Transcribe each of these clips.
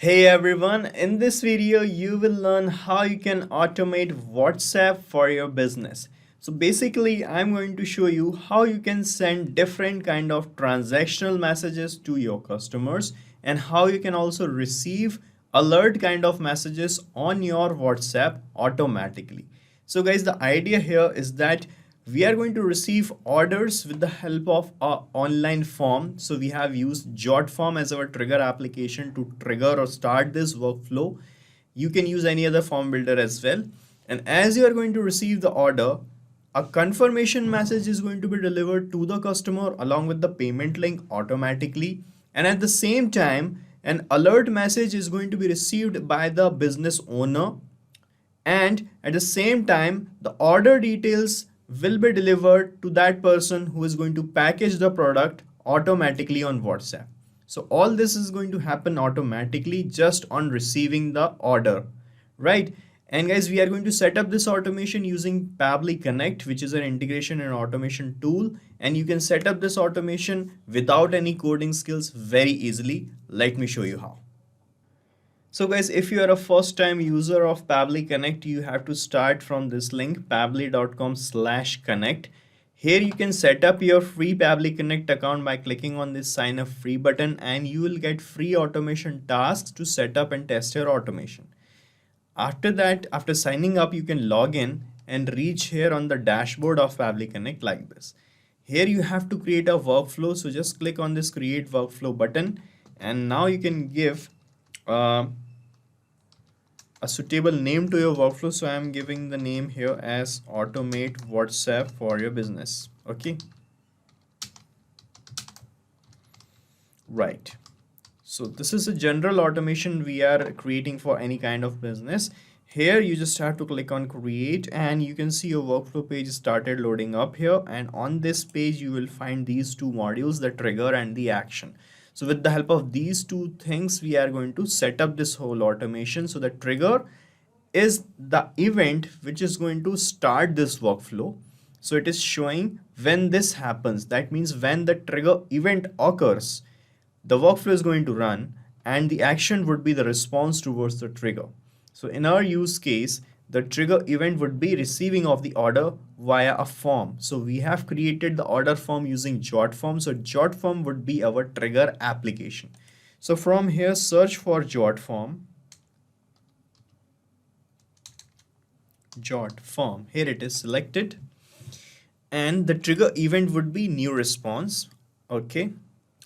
Hey everyone, in this video you will learn how you can automate WhatsApp for your business. So basically I'm going to show you how you can send different kind of transactional messages to your customers and how you can also receive alert kind of messages on your WhatsApp automatically. So guys, the idea here is that we are going to receive orders with the help of our online form. So we have used Jot form as our trigger application to trigger or start this workflow. You can use any other form builder as well. And as you are going to receive the order, a confirmation message is going to be delivered to the customer along with the payment link automatically. And at the same time, an alert message is going to be received by the business owner, and at the same time the order details will be delivered to that person who is going to package the product automatically on WhatsApp. So all this is going to happen automatically just on receiving the order, right? And guys, we are going to set up this automation using Pabbly Connect, which is an integration and automation tool, and you can set up this automation without any coding skills very easily. Let me show you how. So guys, if you are a first time user of Pabbly Connect, you have to start from this link pabbly.com/connect. Here you can set up your free Pabbly Connect account by clicking on this sign up free button, and you will get free automation tasks to set up and test your automation. After that, after signing up, you can log in and reach here on the dashboard of Pabbly Connect like this. Here you have to create a workflow. So just click on this create workflow button, and now you can give uh, a suitable name to your workflow. So I'm giving the name here as automate WhatsApp for your business. Okay, right. So this is a general automation we are creating for any kind of business. Here you just have to click on create, and you can see your workflow page started loading up here, and on this page you will find these two modules, the trigger and the action. So with the help of these two things, we are going to set up this whole automation. So the trigger is the event which is going to start this workflow. So it is showing when this happens. That means when the trigger event occurs, the workflow is going to run, and the action would be the response towards the trigger. So in our use case, the trigger event would be receiving of the order via a form. So we have created the order form using Jot form. So Jot form would be our trigger application. So from here, search for Jot form. Jot form. Here it is selected. And the trigger event would be new response. Okay.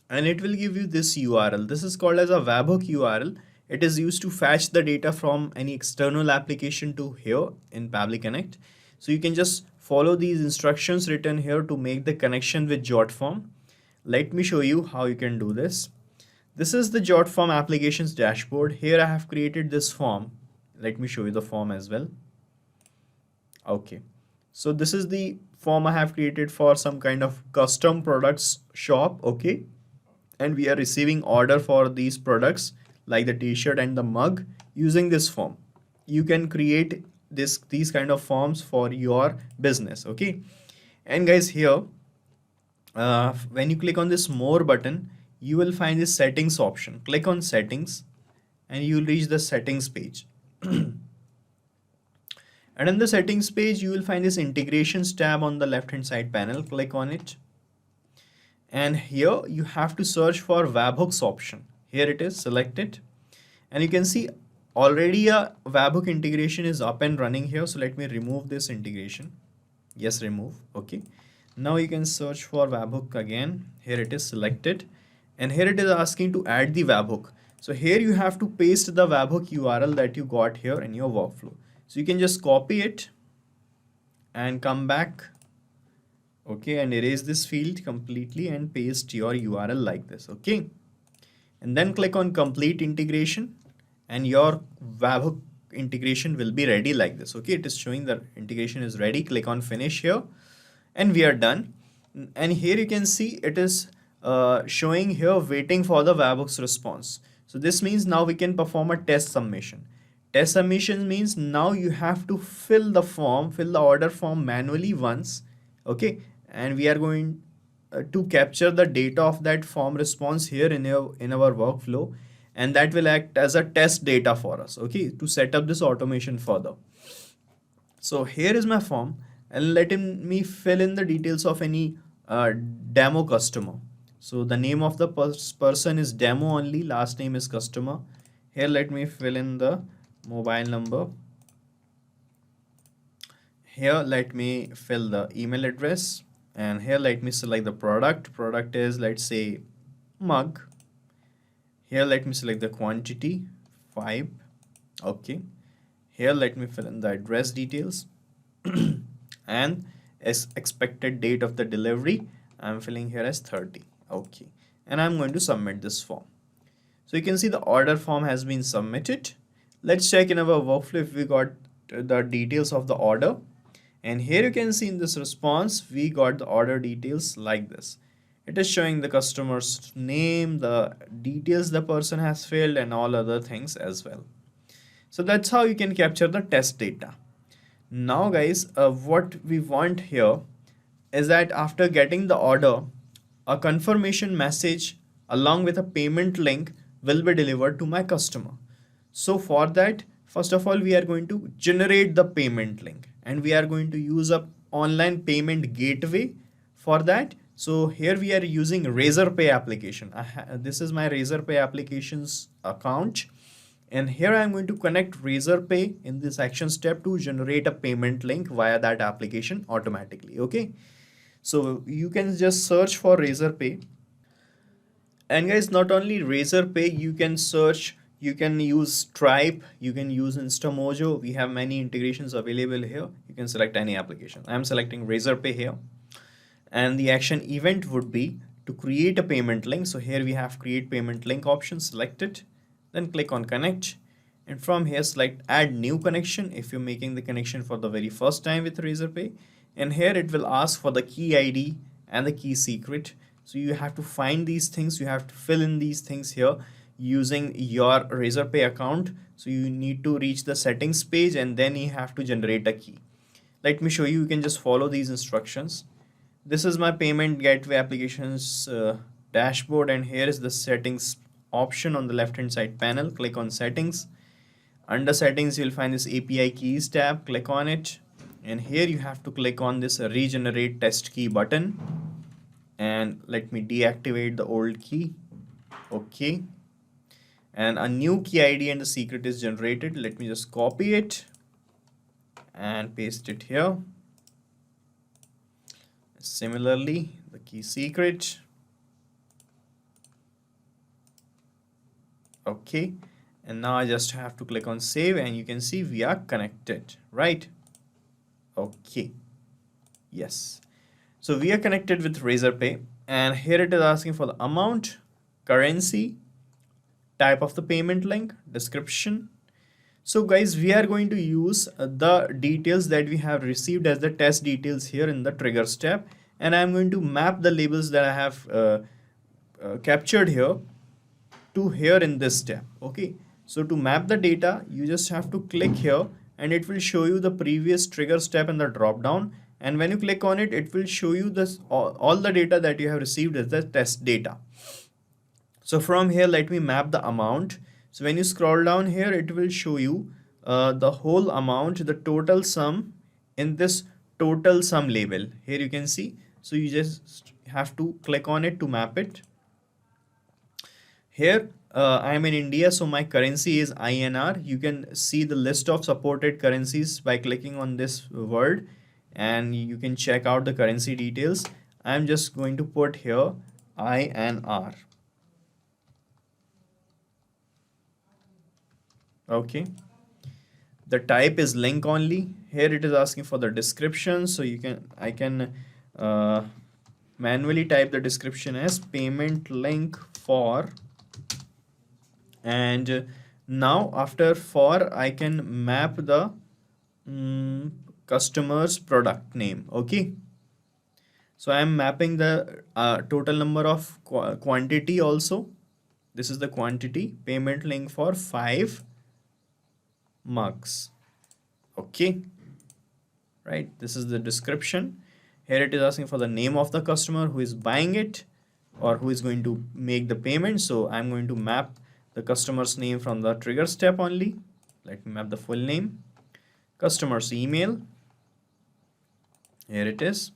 And it will give you this URL. This is called as a webhook URL. It is used to fetch the data from any external application to here in Pabbly Connect. So you can just follow these instructions written here to make the connection with Jot form. Let me show you how you can do this. This is the Jot form applications dashboard. Here I have created this form. Let me show you the form as well. Okay. So this is the form I have created for some kind of custom products shop. Okay. And we are receiving order for these products like the t-shirt and the mug using this form. You can create these kind of forms for your business. Okay. And guys, here when you click on this more button, you will find this settings option. Click on settings and you will reach the settings page. And in the settings page, you will find this integrations tab on the left hand side panel. Click on it. And here you have to search for webhooks option. Here it is, select it. And you can see already a webhook integration is up and running here. So let me remove this integration. Yes, remove. Okay. Now you can search for webhook again. Here it is selected. And here it is asking to add the webhook. So here you have to paste the webhook URL that you got here in your workflow. So you can just copy it and come back. Okay, and erase this field completely and paste your URL like this. Okay, and then click on complete integration, and your webhook integration will be ready like this. Okay, it is showing that integration is ready. Click on finish here, and we are done. And here you can see it is showing here waiting for the webhook's response. So this means now we can perform a test submission. Test submission means now you have to fill the form, fill the order form manually once. Okay, and we are going to capture the data of that form response here in our workflow. and that will act as a test data for us, okay, to set up this automation further. So here is my form, and me fill in the details of any demo customer. So the name of the person is demo only, last name is customer. Here let me fill in the mobile number. Here let me fill the email address, and here let me select the product is, let's say, mug. Here let me select the quantity, 5. Okay, here let me fill in the address details and as expected date of the delivery I'm filling here as 30. Okay, and I'm going to submit this form. So you can see the order form has been submitted. Let's check in our workflow if we got the details of the order. And here you can see in this response, we got the order details like this. It is showing the customer's name, the details the person has filled, and all other things as well. So that's how you can capture the test data. Now guys, what we want here is that after getting the order, a confirmation message along with a payment link will be delivered to my customer. So for that, first of all, we are going to generate the payment link, and we are going to use a online payment gateway for that. So here we are using Razorpay application. This is my Razorpay applications account, and here I am going to connect Razorpay in this action step to generate a payment link via that application automatically. Okay, so you can just search for Razorpay. And guys, not only Razorpay, you can search, you can use Stripe, you can use Instamojo. We have many integrations available here. You can select any application. I'm selecting Razorpay here. And the action event would be to create a payment link. So here we have create payment link option, select it, then click on connect. And from here, select add new connection if you're making the connection for the very first time with Razorpay. And here it will ask for the key ID and the key secret. So you have to find these things, you have to fill in these things here using your Razorpay account. So you need to reach the settings page, and then you have to generate a key. Let me show you, you can just follow these instructions. This is my payment gateway applications dashboard, and here is the settings option on the left hand side panel. Click on settings. Under settings, you'll find this API keys tab, click on it. And here you have to click on this regenerate test key button. And let me deactivate the old key. Okay, and a new key ID and the secret is generated. Let me just copy it and paste it here. Similarly, the key secret. Okay, and now I just have to click on save, and you can see we are connected, right? Okay, yes. So we are connected with Razorpay, and here it is asking for the amount, currency, type of the payment link, description. So guys, we are going to use the details that we have received as the test details here in the trigger step, and I'm going to map the labels that I have captured here to here in this step. Okay, so to map the data, you just have to click here, and it will show you the previous trigger step in the drop down. And when you click on it, it will show you this all the data that you have received as the test data. So from here, let me map the amount. So when you scroll down here, it will show you the whole amount, the total sum in this total sum label. Here you can see. So you just have to click on it to map it. Here I am in India, so my currency is INR. You can see the list of supported currencies by clicking on this word, and you can check out the currency details. I'm just going to put here INR. Okay, the type is link only. Here it is asking for the description, so I can manually type the description as payment link for, and now after for I can map the customer's product name. Okay, so I am mapping the total number of quantity also. This is the quantity, payment link for 5 mugs. Okay, right, this is the description. Here it is asking for the name of the customer who is buying it or who is going to make the payment. So I'm going to map the customer's name from the trigger step only. Let me map the full name. Customer's email. Here it is.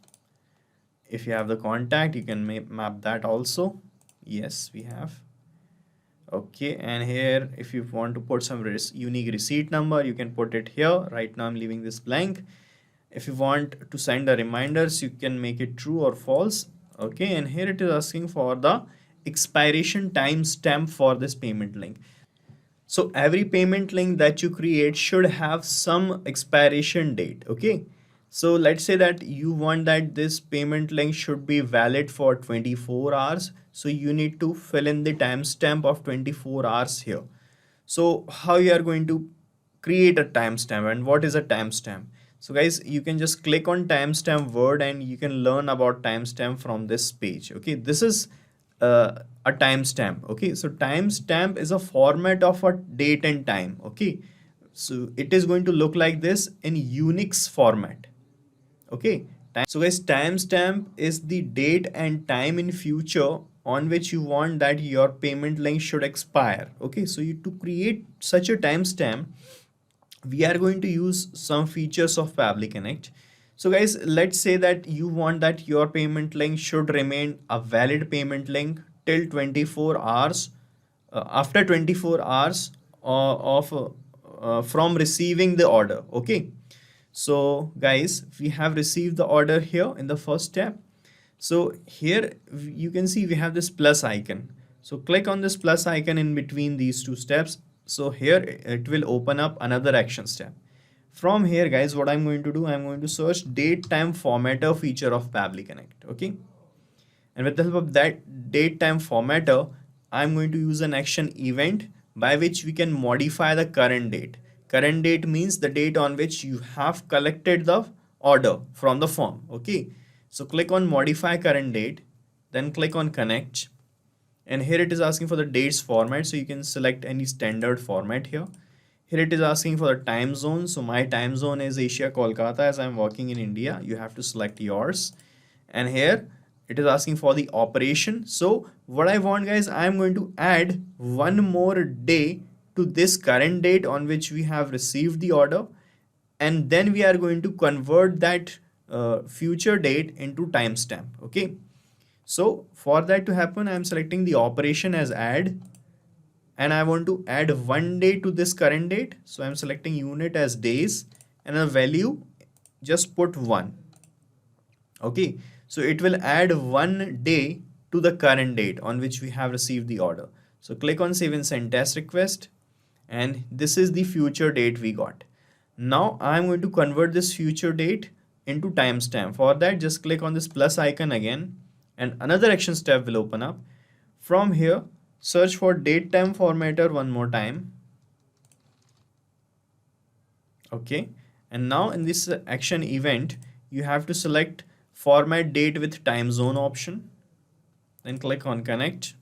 If you have the contact, you can map that also. Yes, we have. Okay, and here if you want to put some unique receipt number, you can put it here. Right now I'm leaving this blank. If you want to send the reminders, you can make it true or false. Okay, and here it is asking for the expiration time stamp for this payment link. So every payment link that you create should have some expiration date. Okay, so let's say that you want that this payment link should be valid for 24 hours. So you need to fill in the timestamp of 24 hours here. So how you are going to create a timestamp, and what is a timestamp? So guys, you can just click on timestamp word and you can learn about timestamp from this page. Okay, this is a timestamp. Okay, so timestamp is a format of a date and time. Okay, so it is going to look like this in Unix format. Okay, so guys, timestamp is the date and time in future on which you want that your payment link should expire. Okay, so to create such a timestamp, we are going to use some features of Pabbly Connect. So guys, let's say that you want that your payment link should remain a valid payment link till 24 hours, after 24 hours from receiving the order. Okay, so guys, we have received the order here in the first step. So here you can see we have this plus icon. So click on this plus icon in between these two steps. So here it will open up another action step. From here guys, what I'm going to do, I'm going to search date time formatter feature of Pabbly Connect. Okay, and with the help of that date time formatter, I'm going to use an action event by which we can modify the current date. Current date means the date on which you have collected the order from the form. Okay, so click on modify current date, then click on connect, and here it is asking for the dates format. So you can select any standard format here. Here it is asking for the time zone. So my time zone is Asia Kolkata, as I'm working in India. You have to select yours. And here it is asking for the operation. So what I want guys, I'm going to add one more day to this current date on which we have received the order, and then we are going to convert that future date into timestamp. Okay, so for that to happen, I'm selecting the operation as add, and I want to add one day to this current date. So I'm selecting unit as days, and a value, just put 1. Okay, so it will add one day to the current date on which we have received the order. So click on save and send test request, and this is the future date we got. Now I'm going to convert this future date into timestamp. For that, just click on this plus icon again, and another action step will open up. From here, search for date time formatter one more time. Okay, and now in this action event, you have to select format date with time zone option, then click on connect.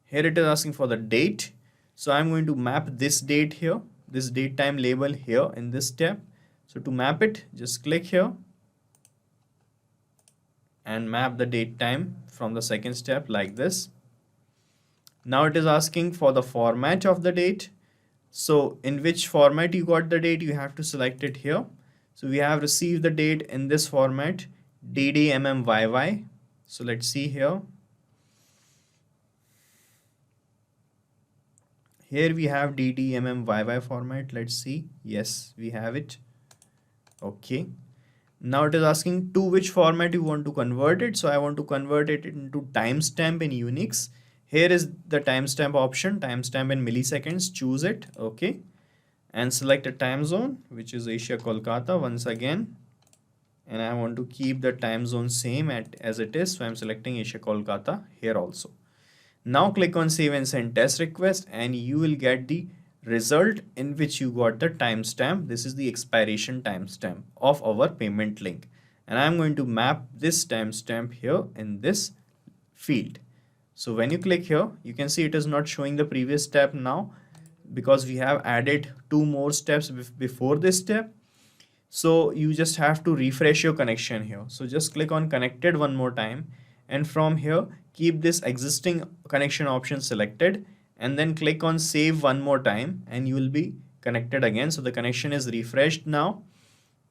Here it is asking for the date, so I'm going to map this date here, this date time label here in this step. So to map it, just click here and map the date time from the second step like this. Now it is asking for the format of the date. So in which format you got the date, you have to select it here. So we have received the date in this format, DDMMYY. So let's see here. Here we have DDMMYY format. Let's see. Yes, we have it. Okay. Now it is asking to which format you want to convert it. So I want to convert it into timestamp in Unix. Here is the timestamp option, timestamp in milliseconds. Choose it. Okay. And select a time zone, which is Asia Kolkata once again. And I want to keep the time zone same as it is. So I'm selecting Asia Kolkata here also. Now click on save and send test request, and you will get the result in which you got the timestamp. This is the expiration timestamp of our payment link. And I'm going to map this timestamp here in this field. So when you click here, you can see it is not showing the previous step now because we have added 2 more steps before this step. So you just have to refresh your connection here. So just click on connected one more time, and from here keep this existing connection option selected, and then click on save one more time and you will be connected again. So the connection is refreshed now.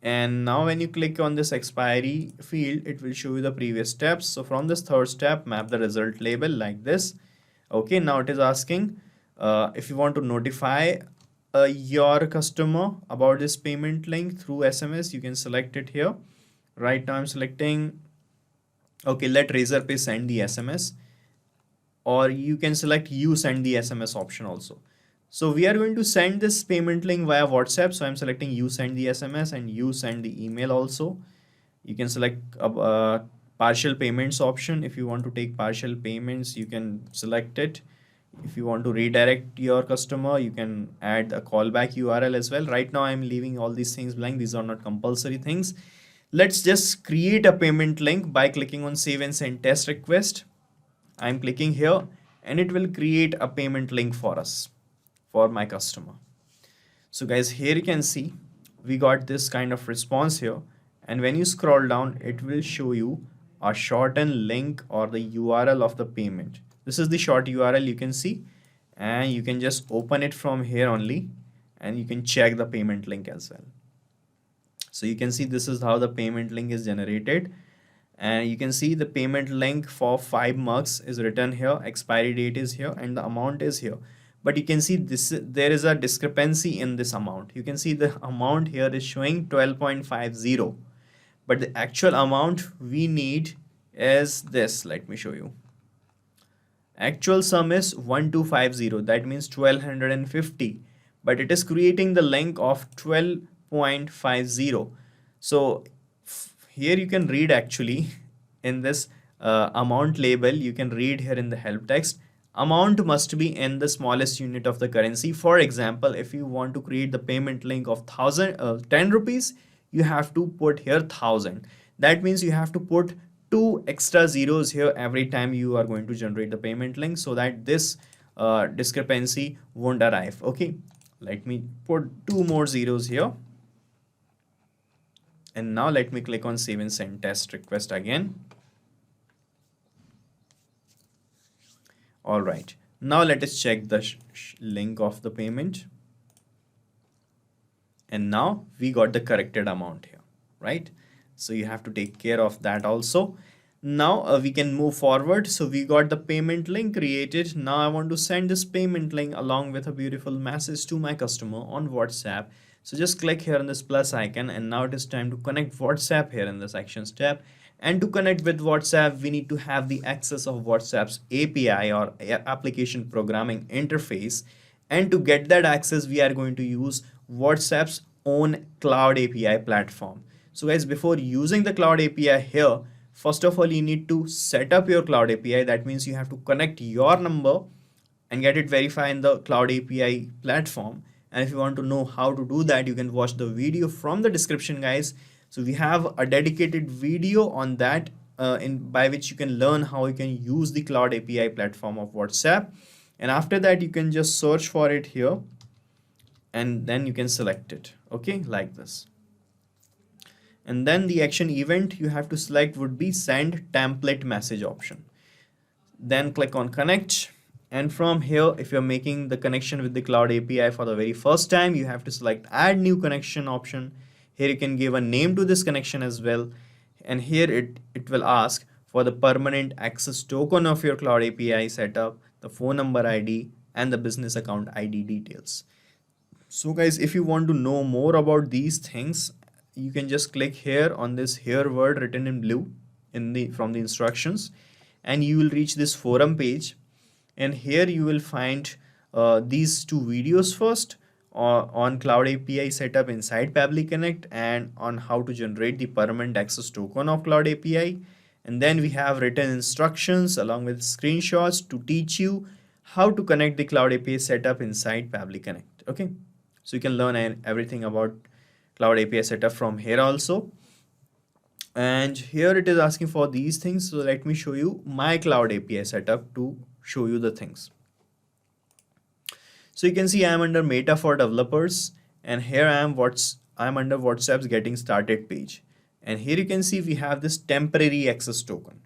And now when you click on this expiry field, it will show you the previous steps. So from this third step, map the result label like this. Okay, now it is asking if you want to notify your customer about this payment link through SMS, you can select it here. Right now I'm selecting, okay, let Razorpay send the SMS, or you can select you send the SMS option also. So we are going to send this payment link via WhatsApp. So I'm selecting you send the SMS and you send the email also. You can select a partial payments option. If you want to take partial payments, you can select it. If you want to redirect your customer, you can add a callback URL as well. Right now I'm leaving all these things blank. These are not compulsory things. Let's just create a payment link by clicking on save and send test request. I'm clicking here and it will create a payment link for us, for my customer. So guys, here you can see we got this kind of response here, and when you scroll down it will show you a shortened link or the URL of the payment. This is the short URL you can see, and you can just open it from here only and you can check the payment link as well. So you can see this is how the payment link is generated, and you can see the payment link for 5 mugs is written here, expiry date is here, and the amount is here. But you can see this, there is a discrepancy in this amount. You can see the amount here is showing 12.50, but the actual amount we need is this. Let me show you. Actual sum is 1250, that means 1250, but it is creating the link of 12.50. So here you can read actually in this amount label, you can read here in the help text, amount must be in the smallest unit of the currency. For example, if you want to create the payment link of 10 rupees, you have to put here 1000. That means you have to put 2 extra zeros here every time you are going to generate the payment link, so that this discrepancy won't arrive. Okay, let me put 2 more zeros here. And now let me click on save and send test request again. All right, now let us check the link of the payment. And now we got the corrected amount here, right? So you have to take care of that also. Now we can move forward. So we got the payment link created. Now I want to send this payment link along with a beautiful message to my customer on WhatsApp. So just click here on this plus icon, and now it is time to connect WhatsApp here in this actions tab. And to connect with WhatsApp, we need to have the access of WhatsApp's API or application programming interface. And to get that access, we are going to use WhatsApp's own cloud API platform. So guys, before using the cloud API here, first of all, you need to set up your cloud API. That means you have to connect your number and get it verified in the cloud API platform. And if you want to know how to do that, you can watch the video from the description, guys. So we have a dedicated video on that by which you can learn how you can use the cloud API platform of WhatsApp. And after that, you can just search for it here and then you can select it. Okay, like this. And then the action event you have to select would be send template message option. Then click on connect. And from here, if you're making the connection with the cloud API for the very first time, you have to select add new connection option. Here you can give a name to this connection as well. And here it will ask for the permanent access token of your cloud API setup, the phone number ID, and the business account ID details. So guys, if you want to know more about these things, you can just click here on this here word written in blue from the instructions, and you will reach this forum page. And here you will find these 2 videos first on cloud API setup inside Pabbly Connect and on how to generate the permanent access token of cloud API. And then we have written instructions along with screenshots to teach you how to connect the cloud API setup inside Pabbly Connect. Okay, so you can learn everything about cloud API setup from here also. And here it is asking for these things. So let me show you my cloud API setup to show you the things. So you can see I am under Meta for developers, and here I am under WhatsApp's getting started page. And here you can see we have this temporary access token.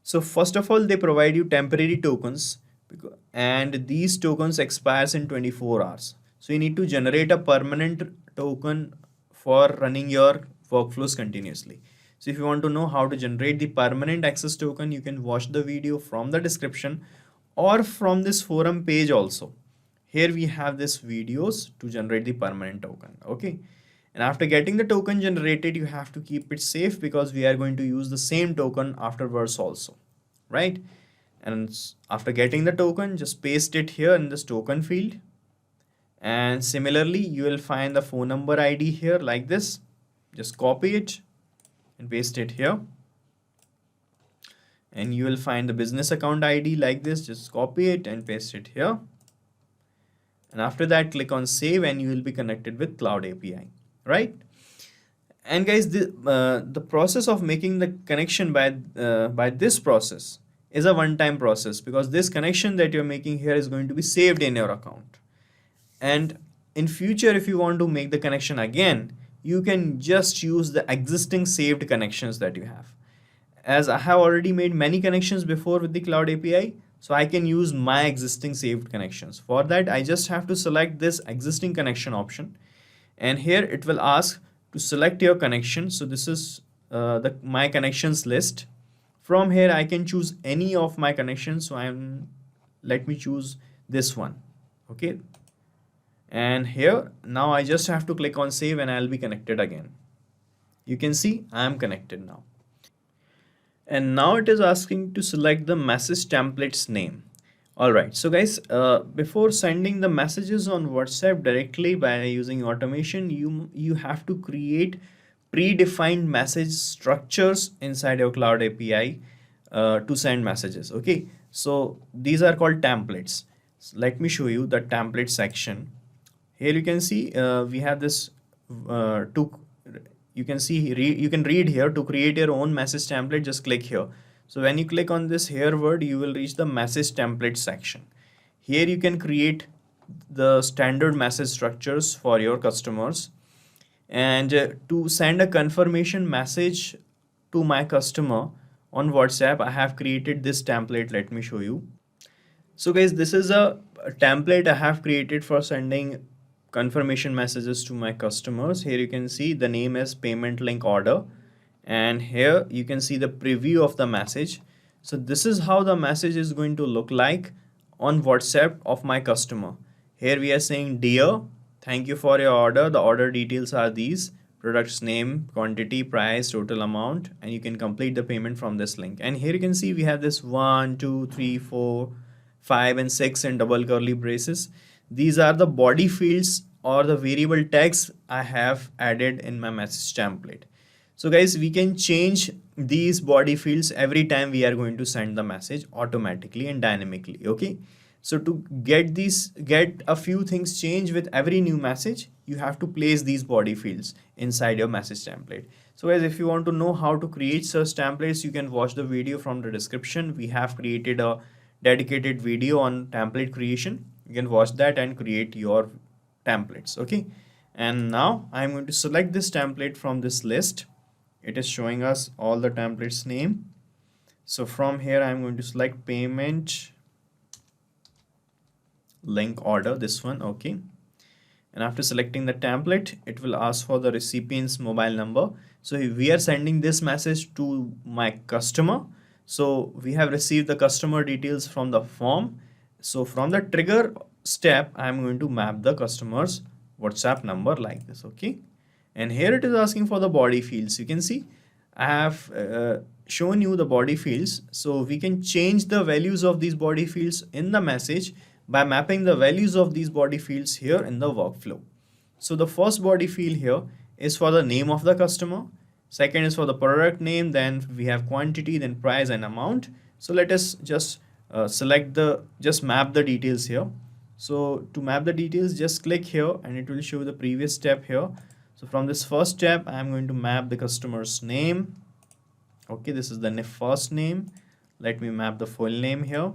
So first of all, they provide you temporary tokens and these tokens expires in 24 hours. So you need to generate a permanent token for running your workflows continuously. So if you want to know how to generate the permanent access token, you can watch the video from the description or from this forum page also. Here we have this videos to generate the permanent token. Okay. And after getting the token generated, you have to keep it safe because we are going to use the same token afterwards also, right? And after getting the token, just paste it here in this token field. And similarly, you will find the phone number ID here like this. Just copy it and paste it here. And you will find the business account ID like this. Just copy it and paste it here. And after that, click on save and you will be connected with Cloud API, right? And guys, the process of making the connection by this process is a one-time process, because this connection that you're making here is going to be saved in your account. And in future, if you want to make the connection again, you can just use the existing saved connections that you have. As I have already made many connections before with the Cloud API, so I can use my existing saved connections. For that, I just have to select this existing connection option, and here it will ask to select your connection. So this is the my connections list. From here, I can choose any of my connections. So let me choose this one. Okay. And here now I just have to click on save and I'll be connected again. You can see I am connected now. And now it is asking to select the message template's name. Alright, so guys, before sending the messages on WhatsApp directly by using automation, you have to create predefined message structures inside your Cloud API to send messages. Okay, so these are called templates. So let me show you the template section. Here you can see we have this you can see you can read here to create your own message template. Just click here. So when you click on this here word, you will reach the message template section. Here you can create the standard message structures for your customers. And to send a confirmation message to my customer on WhatsApp, I have created this template. Let me show you. So guys, this is a template I have created for sending confirmation messages to my customers. Here you can see the name is payment link order, and here you can see the preview of the message. So this is how the message is going to look like on WhatsApp of my customer. Here we are saying, dear, thank you for your order. The order details are these: product's name, quantity, price, total amount, and you can complete the payment from this link. And here you can see we have this 1 2 3 4 5 and 6 in double curly braces. These are the body fields or the variable tags I have added in my message template. So guys, we can change these body fields every time we are going to send the message automatically and dynamically. Okay. So to get a few things change with every new message, you have to place these body fields inside your message template. So guys, if you want to know how to create such templates, you can watch the video from the description. We have created a dedicated video on template creation. You can watch that and create your templates. Okay, and now I'm going to select this template from this list. It is showing us all the templates name. So from here I'm going to select payment link order, this one. Okay, and after selecting the template, it will ask for the recipient's mobile number. So we are sending this message to my customer. So we have received the customer details from the form. So from the trigger step, I'm going to map the customer's WhatsApp number like this. Okay, and here it is asking for the body fields. You can see I have shown you the body fields. So we can change the values of these body fields in the message by mapping the values of these body fields here in the workflow. So the first body field here is for the name of the customer. Second is for the product name. Then we have quantity, then price and amount. So let us just just map the details here. So to map the details, just click here and it will show the previous step here. So from this first step, I'm going to map the customer's name. Okay, this is the first name. Let me map the full name here.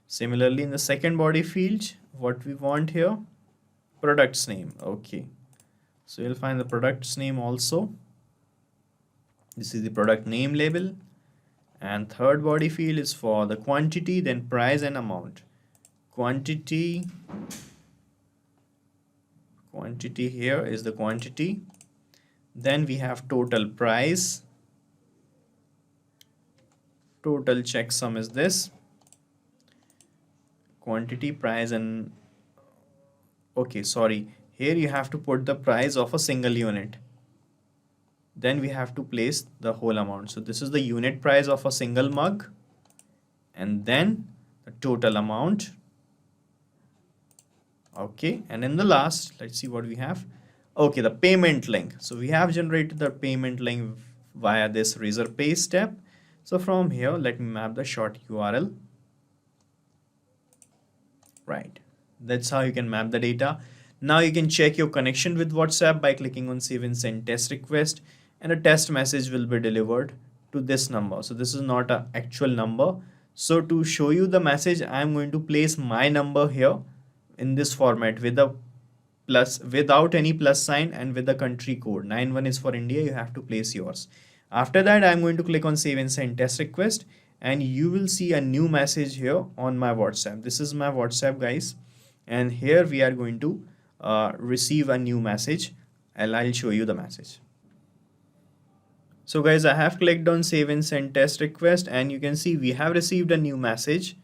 Similarly, in the second body field, what we want here, product's name. Okay, so you'll find the product's name also. This is the product name label. And third body field is for the quantity, then price and amount. quantity, here is the quantity. Then we have total price, total checksum is this, quantity, price, and okay, sorry, here you have to put the price of a single unit. Then we have to place the whole amount. So this is the unit price of a single mug, and then the total amount. Okay, and in the last, let's see what we have. Okay, the payment link. So we have generated the payment link via this razor pay step. So from here, let me map the short URL. Right, that's how you can map the data. Now you can check your connection with WhatsApp by clicking on save and send test request, and a test message will be delivered to this number. So this is not an actual number. So to show you the message, I'm going to place my number here in this format with a plus, without any plus sign, and with the country code. 91 is for India, you have to place yours. After that, I'm going to click on save and send test request, and you will see a new message here on my WhatsApp. This is my WhatsApp, guys, and here we are going to receive a new message, and I'll show you the message. So guys, I have clicked on save and send test request, and you can see we have received a new message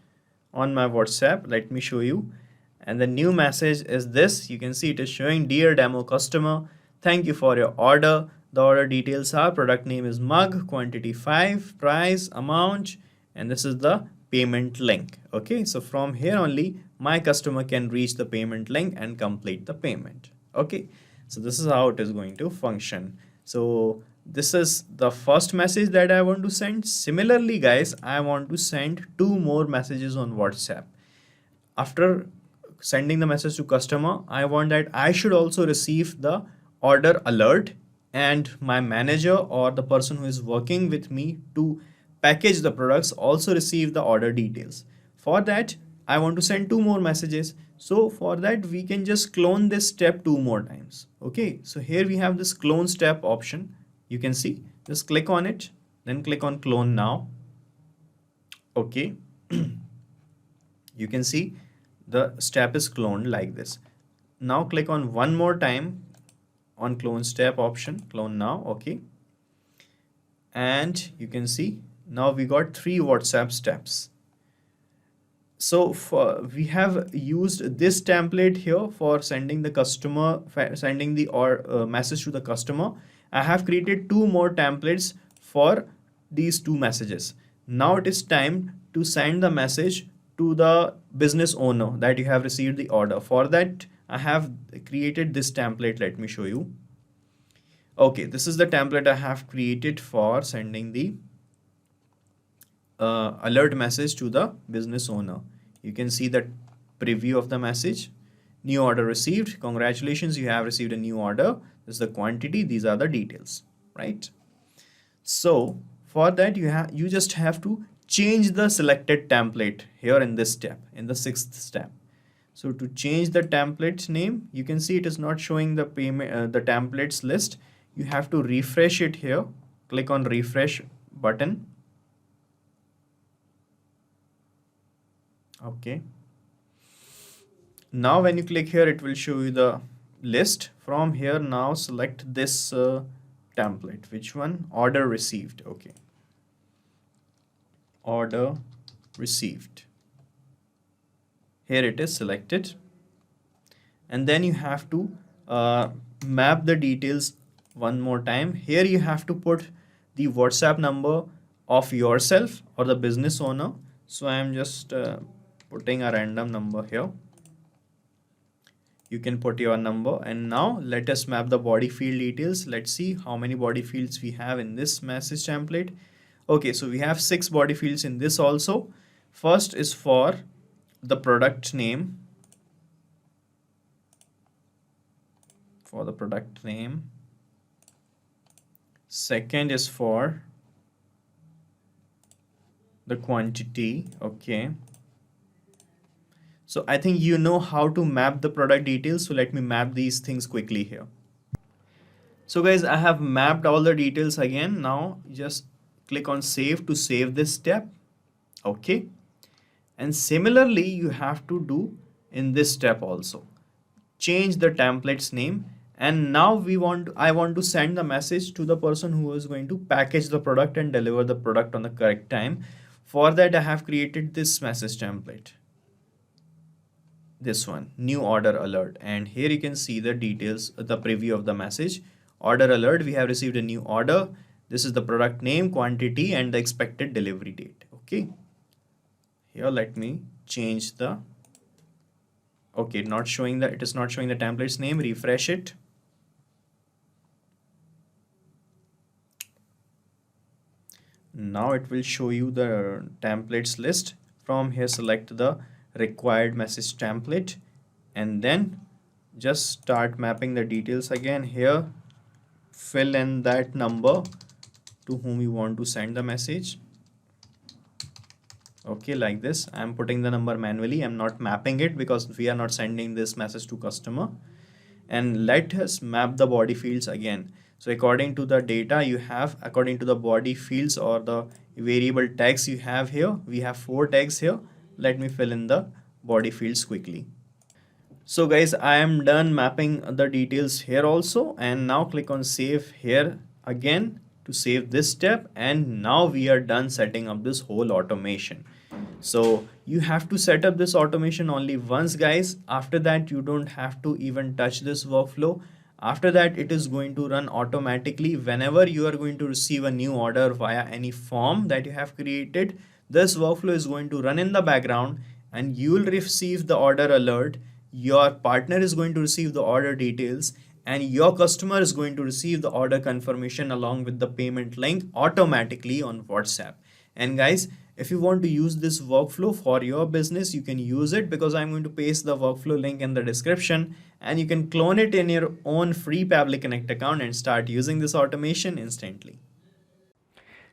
on my WhatsApp. Let me show you. And the new message is this. You can see it is showing, dear demo customer, thank you for your order. The order details are product name is mug, quantity 5, price, amount, and this is the payment link. Okay, so from here only my customer can reach the payment link and complete the payment. Okay, so this is how it is going to function. So this is the first message that I want to send. Similarly, guys, I want to send 2 more messages on WhatsApp. After sending the message to customer, I want that I should also receive the order alert, and my manager or the person who is working with me to package the products also receive the order details. For that, I want to send 2 more messages. So for that, we can just clone this step 2 more times. Okay, so here we have this clone step option. You can see, just click on it, then click on clone now. Okay, you can see the step is cloned like this. Now click on one more time on clone step option, clone now. Okay, and you can see now we got 3 WhatsApp steps. So we have used this template here for sending the customer, sending the message to the customer. I have created 2 more templates for these 2 messages. Now it is time to send the message to the business owner that you have received the order. For that, I have created this template. Let me show you. Okay, this is the template I have created for sending the alert message to the business owner. You can see the preview of the message. New order received. Congratulations, you have received a new order. This is the quantity. These are the details, right? So for that, you just have to change the selected template here in this step, in the 6th step. So to change the template name, you can see it is not showing the payment, the templates list. You have to refresh it here. Click on refresh button. Okay. Now when you click here, it will show you the list. From here, now select this template. Which one? Order received. Okay. Order received. Here it is selected. And then you have to map the details one more time. Here you have to put the WhatsApp number of yourself or the business owner. So I am just putting a random number here. You can put your number, and now let us map the body field details. Let's see how many body fields we have in this message template. Okay, so we have 6 body fields in this also. First is for the product name. For the product name. Second is for the quantity. Okay. So I think you know how to map the product details. So let me map these things quickly here. So guys, I have mapped all the details again. Now just click on save to save this step. Okay. And similarly, you have to do in this step also. Change the template's name, and now I want to send the message to the person who is going to package the product and deliver the product on the correct time. For that, I have created this message template, this one, new order alert, and here you can see the details, the preview of the message. Order alert, we have received a new order. This is the product name, quantity, and the expected delivery date. Okay, here let me change the, okay, not showing the, it is not showing the template's name. Refresh it. Now it will show you the templates list. From here, select the required message template and then just start mapping the details again. Here, fill in that number to whom you want to send the message. Okay, like this. I'm putting the number manually. I'm not mapping it because we are not sending this message to customer. And let us map the body fields again. So according to the data you have, according to the body fields or the variable tags you have here, we have 4 tags here. Let me fill in the body fields quickly. So guys, I am done mapping the details here also, and now click on save here again to save this step, and now we are done setting up this whole automation. So you have to set up this automation only once, guys. After that, you don't have to even touch this workflow. After that, it is going to run automatically whenever you are going to receive a new order via any form that you have created. This workflow is going to run in the background and you will receive the order alert. Your partner is going to receive the order details and your customer is going to receive the order confirmation along with the payment link automatically on WhatsApp. And guys, if you want to use this workflow for your business, you can use it because I'm going to paste the workflow link in the description, and you can clone it in your own free Pabbly Connect account and start using this automation instantly.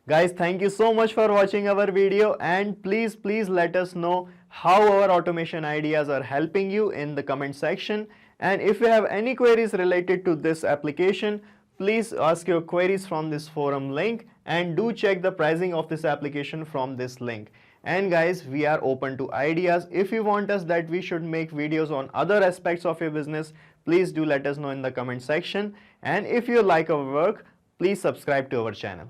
Guys, thank you so much for watching our video, and please let us know how our automation ideas are helping you in the comment section. And if you have any queries related to this application, please ask your queries from this forum link, and do check the pricing of this application from this link. And guys, we are open to ideas. If you want us that we should make videos on other aspects of your business, please do let us know in the comment section. And if you like our work, please subscribe to our channel.